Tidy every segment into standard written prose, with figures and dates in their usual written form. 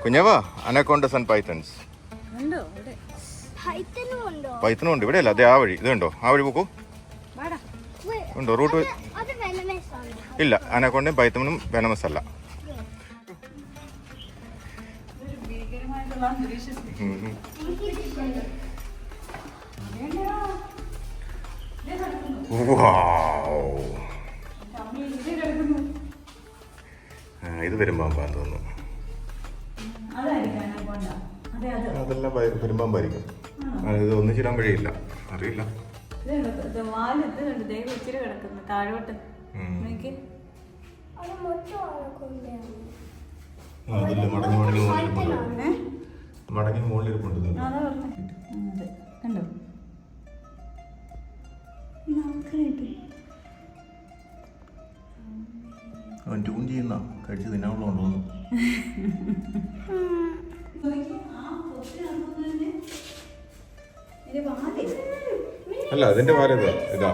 കുഞ്ഞവാ അനക്കോണ്ടസ് and pythons. പൈത്തനും ഉണ്ട് ഇവിടെ അല്ല, അതെ ആ വഴി ഇതുണ്ടോ, ആ വഴി പോക്കൂ. ഉണ്ടോ റൂട്ട്? ഇല്ല, അനക്കോണ്ടയും പൈത്തനും വെനമസ് അല്ല. ഇത് പെരുമ്പാമ്പാന്ന് തോന്നുന്നു. അതെല്ലാം പെരുമ്പാമ്പായിരിക്കും. ഇത് ഒന്നിച്ചിടാൻ വഴിയില്ല, അറിയില്ല. അതില്ല, മടങ്ങി മുകളിലിരിപ്പുണ്ട്. അവൻ ട്യൂൺ ചെയ്യുന്ന കഴിച്ച് തിന്നാവുള്ളൂ. അല്ല, അതിന്റെ വാര ഇതാ.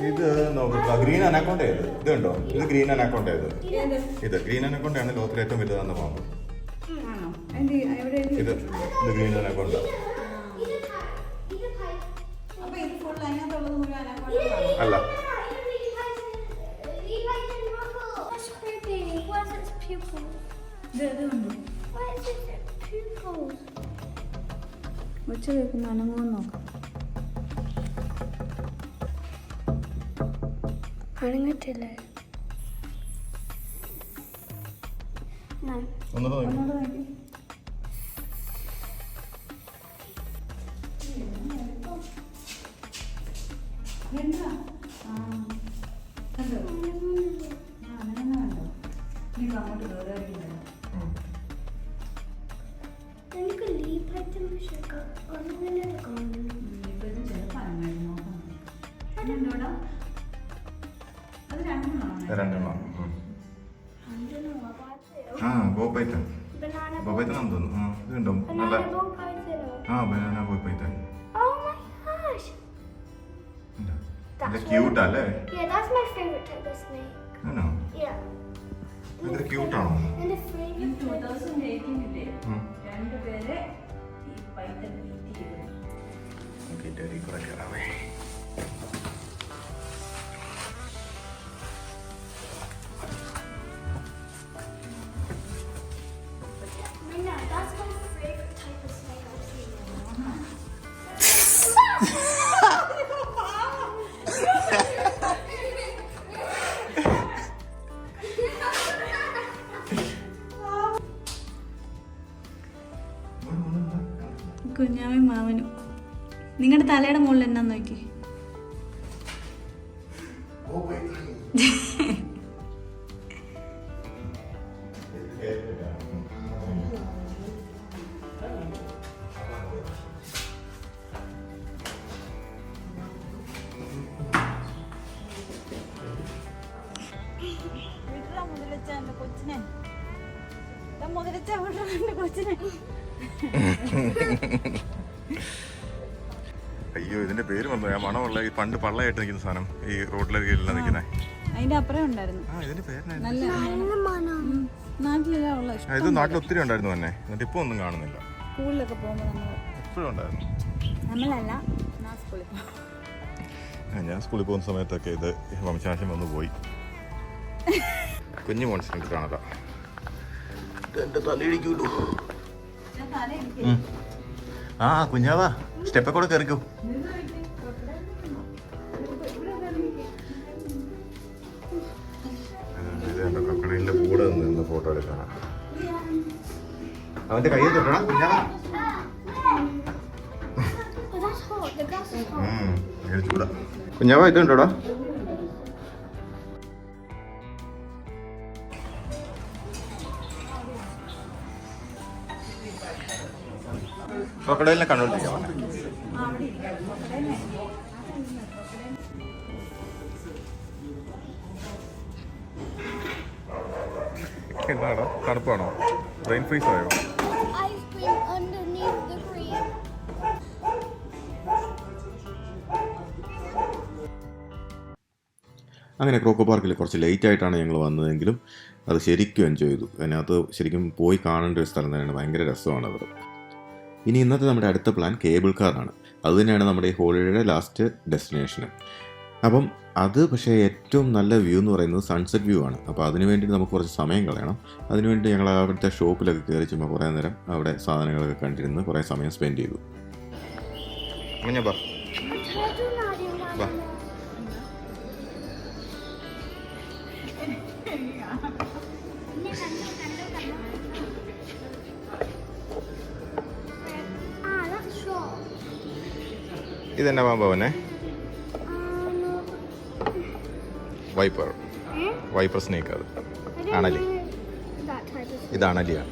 ഇത് നോക്കുക, ഗ്രീൻ അനാക്കോണ്ട. ഇത് കണ്ടോ, ഇത് ഗ്രീൻ അനാക്കോണ്ട. ഇത് ഗ്രീൻ അനാക്കോണ്ടയാണ് ലോകത്തിലെ ഏറ്റവും വലുതാണെന്ന് പാമ്പ്. ഇത് ഗ്രീൻ അനാക്കോണ്ട അല്ല. ഒച്ച കേൾക്കുന്ന അനങ്ങുമെന്ന് നോക്കാം. അനങ്ങത്തില്ലേ? രണ്ടെണ്ണം. ആ ബോപ്പൈത്തൻ, ബോപ്പൈത്തനാന്ന് തോന്നുന്നു. ഇത് കണ്ടോ നല്ല. ബനാന ബോപ്പൈത്തൻ. നല്ല ക്യൂട്ടല്ലേ? ആണോ? ഭയങ്കര ക്യൂട്ടാണോ? കയറാവേ. കുഞ്ഞാവയും മാമനും. നിങ്ങളുടെ തലയുടെ മുകളിൽ എന്നാ നോക്കി. അയ്യോ, ഇതിന്റെ പേര് വന്നു. ആ മണമുള്ള ഈ പണ്ട് പള്ളയായിട്ട് നിൽക്കുന്ന സാധനം, ഈ റോഡിലെ കീഴിലാണ് നിൽക്കുന്നത്. അതിന്റെ അപ്പുറം ഉണ്ടായിരുന്നു. ഇതിന്റെ പേര് ഇത് നാട്ടിൽ ഒത്തിരി ഉണ്ടായിരുന്നു തന്നെ. എന്നിട്ട് ഇപ്പൊ ഒന്നും കാണുന്നില്ല. സ്കൂളിലൊക്കെ പോകുമ്പോ എപ്പോഴും ഉണ്ടായിരുന്നു. നമ്മളല്ല, ഞാൻ സ്കൂളിൽ പോകുന്ന സമയത്തൊക്കെ ഇത് വംശനാശം വന്നു പോയി. കുഞ്ഞു മോൺസ്റ്റർ കാണാ. എന്റെ തലയിടിക്കൂലോ. ആ കുഞ്ഞാവാ, സ്റ്റെപ്പെ കൂടെ കയറിക്കോ. കക്കടലിന്റെ കൂടെ നിന്ന് ഫോട്ടോ എടുക്കണം. അവന്റെ കയ്യിൽ തൊട്ടണ കുഞ്ഞാവാ. ചൂടാ കുഞ്ഞാവാ. ഇതുണ്ടോടാ? ക്രൊക്കഡൈലിനെ കണ്ടോണ്ടിരിക്കാം. എന്താടാ തണുപ്പാണോ? റെയിൻ ഫ്രീസ് ആയോ? Ice cream underneath the cream. അങ്ങനെ ക്രോക്കോ പാർക്കിൽ കുറച്ച് ലേറ്റ് ആയിട്ടാണ് ഞങ്ങൾ വന്നതെങ്കിലും അത് ശരിക്കും എൻജോയ് ചെയ്തു. അതിനകത്ത് ശരിക്കും പോയി കാണേണ്ട ഒരു സ്ഥലം തന്നെയാണ്. ഭയങ്കര രസമാണ് അത്. ഇനി ഇന്നത്തെ നമ്മുടെ അടുത്ത പ്ലാൻ കേബിൾ കാറാണ്. അതുതന്നെയാണ് നമ്മുടെ ഈ ഹോളിഡേയുടെ ലാസ്റ്റ് ഡെസ്റ്റിനേഷന്. അപ്പം അത് പക്ഷേ ഏറ്റവും നല്ല വ്യൂ എന്ന് പറയുന്നത് സൺസെറ്റ് വ്യൂ ആണ്. അപ്പോൾ അതിന് വേണ്ടി നമുക്ക് കുറച്ച് സമയം കളയണം. അതിനുവേണ്ടി ഞങ്ങൾ അവിടുത്തെ ഷോപ്പിലൊക്കെ കയറി ചുമ്മാ കുറേ നേരം അവിടെ സാധനങ്ങളൊക്കെ കണ്ടിരുന്ന് കുറേ സമയം സ്പെൻഡ് ചെയ്തു. That's short. ഇതെന്നാ പാമ്പവനെ? വൈപ്പർ. Wiper snake. അത് ആണല്ലേ? That type of. ഇത് അണലിയാണ്.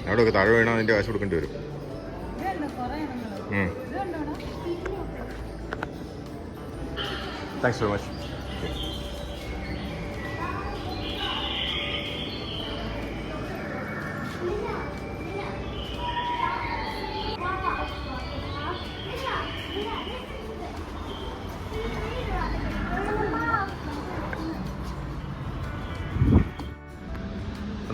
അവിടെയൊക്കെ താഴെ വീണാൽ അതിൻ്റെ കാശ് കൊടുക്കേണ്ടി വരും. Thanks very much.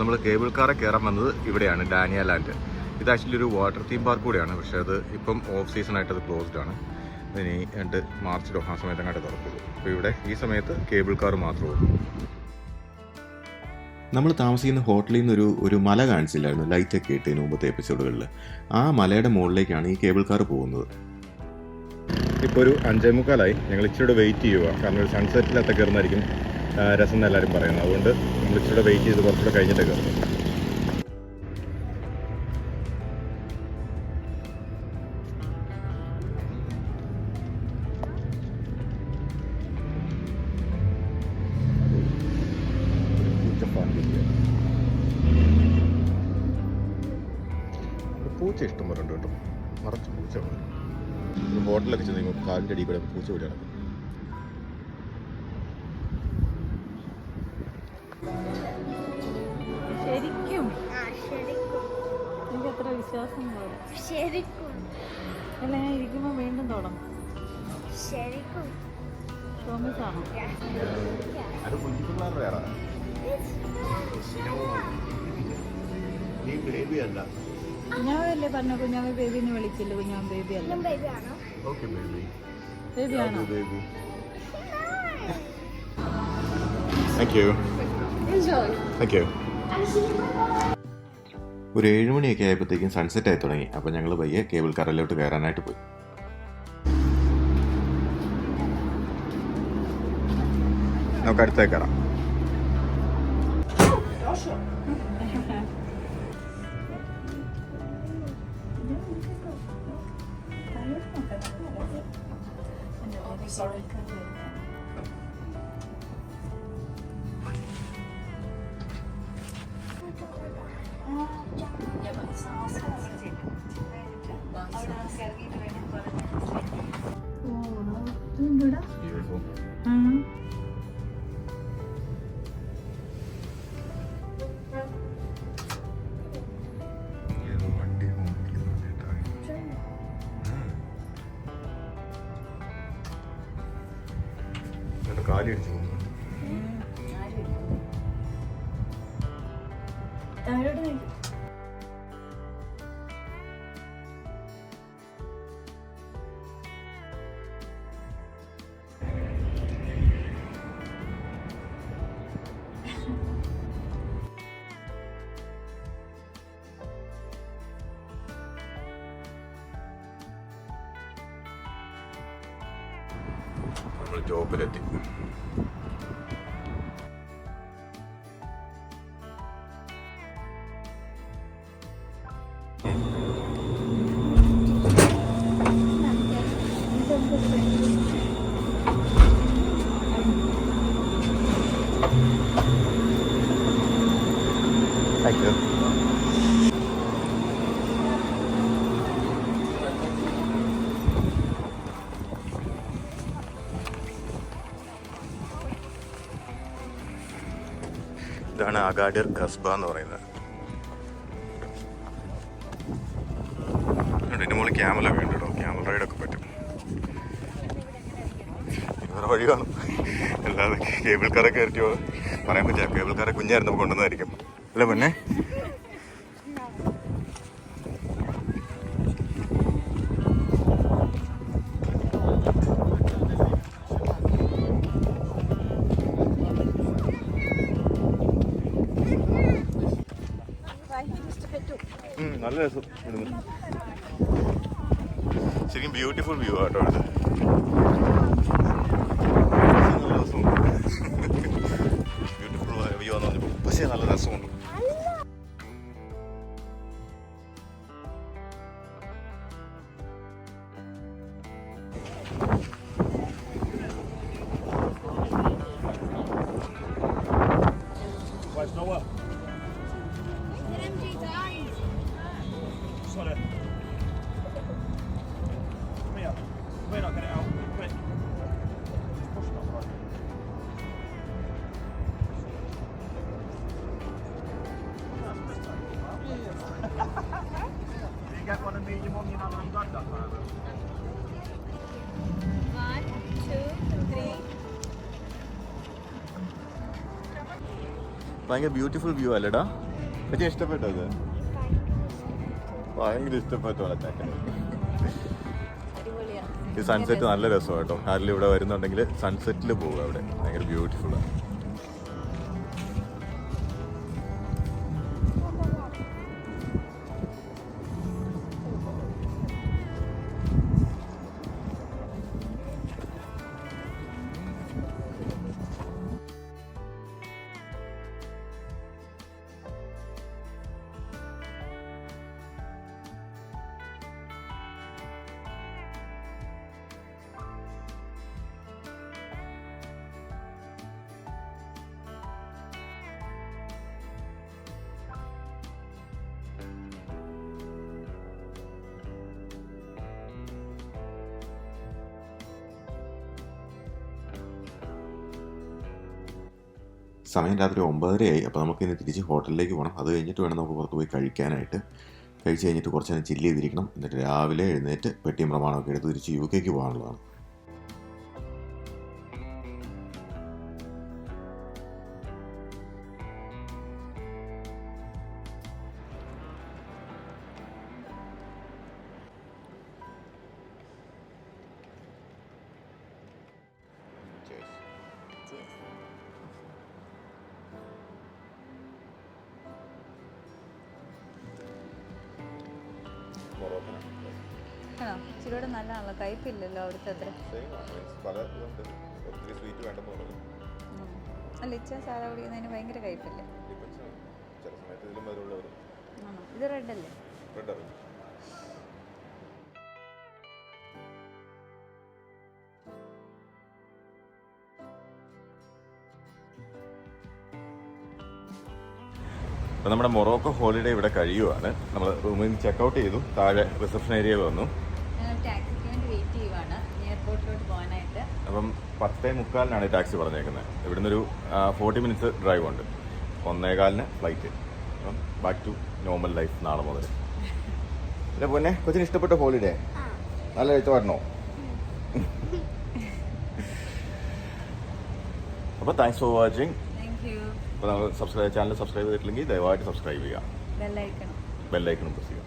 നമ്മൾ കേബിൾ കാറെ കയറാൻ വന്നത് ഇവിടെയാണ്, ഡാനിയ ലാൻഡ്. ഇത് ആക്ച്വലി ഒരു വാട്ടർ തീം പാർക്ക് കൂടിയാണ്. പക്ഷേ അത് ഇപ്പം ഓഫ് സീസണായിട്ട് അത് ക്ലോസ്ഡ് ആണ്. ഇനി മാർച്ചിലോ ആ സമയത്ത് അങ്ങോട്ട് തുറക്കുള്ളൂ. അപ്പോൾ ഇവിടെ ഈ സമയത്ത് കേബിൾ കാർ മാത്രമേ ഉള്ളൂ. നമ്മൾ താമസിക്കുന്ന ഹോട്ടലിൽ നിന്ന് ഒരു മല കാണിച്ചില്ലായിരുന്നു, ലൈറ്റൊക്കെ ഇട്ടതിന് മുമ്പത്തെ എപ്പിസോഡുകളിൽ. ആ മലയുടെ മുകളിലേക്കാണ് ഈ കേബിൾ കാർ പോകുന്നത്. ഇപ്പോൾ ഒരു 5:45 ഞങ്ങൾ ഇച്ചിരി വെയിറ്റ് ചെയ്യുക. കാരണം ഒരു സൺസെറ്റിലത്തെ കയറുന്നതായിരിക്കും രസം എന്ന് എല്ലാവരും പറയുന്നത്. അതുകൊണ്ട് നമ്മൾ ഇച്ചിരി വെയിറ്റ് ചെയ്ത് കുറച്ചുകൂടെ കഴിഞ്ഞിട്ട് കയറുന്നത്. പൂച്ച ഇഷ്ടം പോലെ ഉണ്ട് കേട്ടോ, നിറച്ച് പൂച്ച. ഹോട്ടലൊക്കെ ചെന്ന് കാലിൻ്റെ അടിയിൽ കൂടെ പൂച്ച വിളിയാണ്. ശരിക്കും എനിക്ക് അത്ര വിശ്വാസം പോലെ. അല്ല, ഞാൻ ഇരിക്കുമ്പോൾ വീണ്ടും തുടങ്ങും. പ്രോമിസ് ആണോ? അത് കുഞ്ഞിപ്പിള്ളേരുടെ ബേബിയല്ല. കുഞ്ഞാവല്ലേ പറഞ്ഞ കുഞ്ഞാവ ബേബിന്ന് വിളിക്കില്ല. കുഞ്ഞാവ ബേബി അല്ല. ബേബിയാണോ? ഒരു 7 മണിയൊക്കെ ആയപ്പോഴത്തേക്കും സൺസെറ്റ് ആയി തുടങ്ങി. അപ്പം ഞങ്ങൾ പയ്യെ കേബിൾ കാറിലോട്ട് കയറാനായിട്ട് പോയി. നമുക്ക് അടുത്തേക്ക് കയറാം. കാലി അടിച്ചു പോകുന്നു. നമ്മൾ ടോപ്പിലെത്തി. Thank you. ഇതാണ് അഗാഡിർ ഖസ്ബ എന്ന് പറയുന്നത്. ഇതിൻ്റെ മുകളിൽ ക്യാമലൊക്കെ ഉണ്ട് കേട്ടോ, ക്യാമൽ റൈഡൊക്കെ പറ്റും. വേറെ വഴി കാണും, അല്ലാതെ കേബിൾ കാറൊക്കെ കയറ്റിയോ പറയാൻ പറ്റില്ല. കേബിൾ കാറെ കുഞ്ഞായിരുന്നു കൊണ്ടുവന്നതായിരിക്കും അല്ലേ പിന്നെ. നല്ല രസം. ശരിക്കും ബ്യൂട്ടിഫുൾ വ്യൂ ആട്ടോ ഇത്. നല്ല രസമുണ്ട്, ബ്യൂട്ടിഫുൾ വ്യൂ ആണെന്ന് പറഞ്ഞപ്പോൾ പക്ഷേ നല്ല രസമുണ്ട്. ഭയങ്കര ബ്യൂട്ടിഫുൾ വ്യൂ അല്ലേടാ. പക്ഷേ ഇഷ്ടപ്പെട്ടോ ഇത്? ഭയങ്കര ഇഷ്ടപ്പെട്ടു. ഈ സൺസെറ്റ് നല്ല രസമാണ് കേട്ടോ. ആരെങ്കിലും ഇവിടെ വരുന്നുണ്ടെങ്കിൽ സൺസെറ്റിൽ പോകുക, അവിടെ ഭയങ്കര ബ്യൂട്ടിഫുള്ളാണ്. സമയം രാത്രി 9:30 അപ്പോൾ നമുക്ക് ഇനി തിരിച്ച് ഹോട്ടലിലേക്ക് പോകണം. അത് കഴിഞ്ഞിട്ട് വേണം നമുക്ക് പുറത്ത് പോയി കഴിക്കാനായിട്ട്. കഴിച്ച് കഴിഞ്ഞിട്ട് കുറച്ച് നേരം ചില്ല് ചെയ്തിരിക്കണം. എന്നിട്ട് രാവിലെ എഴുന്നേറ്റ് പെട്ടിയും പ്രമാണമൊക്കെ എടുത്ത് തിരിച്ച് UK പോകാനുള്ളതാണ്. ഇച്ചിരിയോടെ നല്ലതാണല്ലോ, കയ്പില്ലല്ലോ അവിടുത്തെ അത്ര. അല്ല, ഇച്ച സാധാ കുടിക്കുന്നതിന് ഭയങ്കര കയ്പില്ല. ഇത് റെഡ് അല്ലേ? അപ്പോൾ നമ്മുടെ മൊറോക്കോ ഹോളിഡേ ഇവിടെ കഴിയുവാണ്. നമ്മൾ റൂമിൽ നിന്ന് ചെക്കൗട്ട് ചെയ്തു, താഴെ റിസപ്ഷൻ ഏരിയയിൽ വന്നു. ടാക്സിക്ക് വേണ്ടി വെയിറ്റ് ചെയ്യുവാണ് എയർപോർട്ടിലോട്ട് പോകാനായിട്ട്. അപ്പം 10:45 ടാക്സി പറഞ്ഞേക്കുന്നത്. ഇവിടുന്ന് ഒരു 40 മിനിറ്റ്സ് ഡ്രൈവ് ഉണ്ട്. 1:15 ഫ്ലൈറ്റ്. അപ്പം ബാക്ക് ടു നോർമൽ ലൈഫ് നാളെ മുതൽ. പിന്നെ പൊന്നെ, കൊച്ചിന് ഇഷ്ടപ്പെട്ട ഹോളിഡേ? നല്ല ഇഷ്ടപ്പെടണോ? അപ്പോൾ താങ്ക്സ് ഫോർ വാച്ചിങ്. അപ്പോൾ നമ്മൾ ചാനൽ സബ്സ്ക്രൈബ് ചെയ്തിട്ടില്ലെങ്കിൽ ദയവായിട്ട് സബ്സ്ക്രൈബ് ചെയ്യുക. ബെല്ലൈക്കണം ബെല്ലൈക്കണും പ്രസ് ചെയ്യുക.